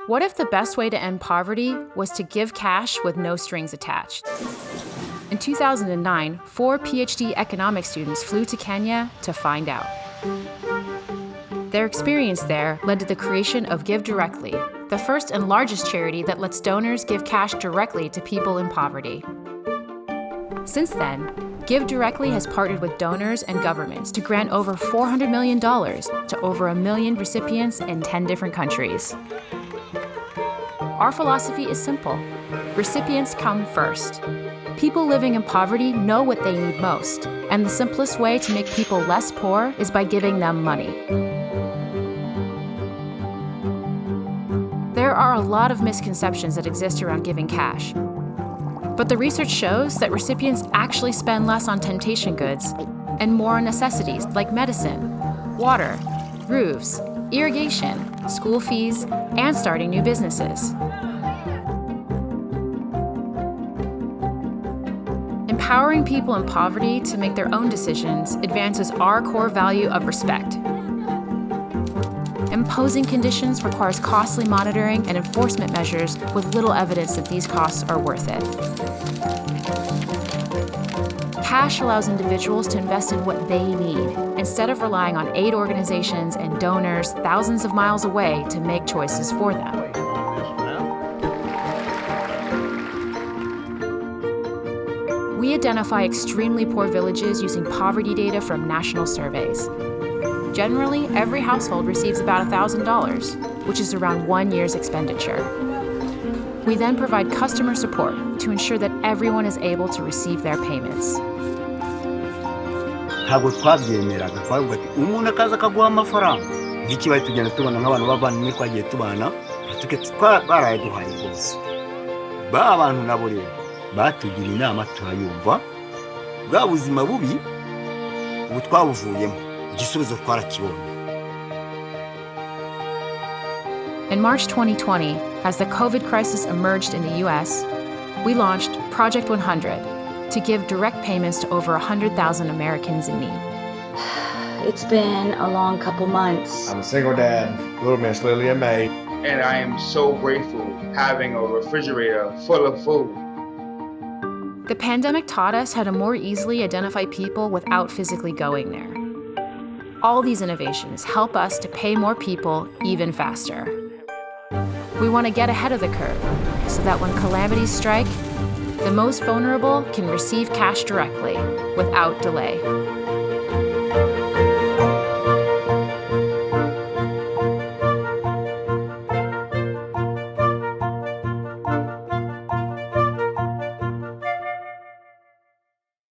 What if the best way to end poverty was to give cash with no strings attached? In 2009, 4 PhD economics students flew to Kenya to find out. Their experience there led to the creation of GiveDirectly, the first and largest charity that lets donors give cash directly to people in poverty. Since then, GiveDirectly has partnered with donors and governments to grant over $400 million to over 1 million recipients in 10 different countries. Our philosophy is simple. Recipients come first. People living in poverty know what they need most, and the simplest way to make people less poor is by giving them money. There are a lot of misconceptions that exist around giving cash. But the research shows that recipients actually spend less on temptation goods and more on necessities like medicine, water, roofs, irrigation, school fees, and starting new businesses. Empowering people in poverty to make their own decisions advances our core value of respect. Imposing conditions requires costly monitoring and enforcement measures with little evidence that these costs are worth it. Cash allows individuals to invest in what they need, instead of relying on aid organizations and donors thousands of miles away to make choices for them. We identify extremely poor villages using poverty data from national surveys. Generally, every household receives about $1,000, which is around 1 year's expenditure. We then provide customer support to ensure that everyone is able to receive their payments. Ntabwo twabyemeraga twavuga ati umuntu akaza akaguha amafaranga nk'ikibaye tugenda tubona nk'abantu bavandimwe twagiye tubana baraye duhaye rwose ba abantu nabo rero batugira inama turayumva bwa buzima bubi ubu twabuvuyemo igisubizo twarakibonye. In March 2020, as the COVID crisis emerged in the US, we launched Project 100 to give direct payments to over 100,000 Americans in need. It's been a long couple months. I'm a single dad, little Miss Lily and May. And I am so grateful having a refrigerator full of food. The pandemic taught us how to more easily identify people without physically going there. All these innovations help us to pay more people even faster. We want to get ahead of the curve so that when calamities strike, the most vulnerable can receive cash directly without delay.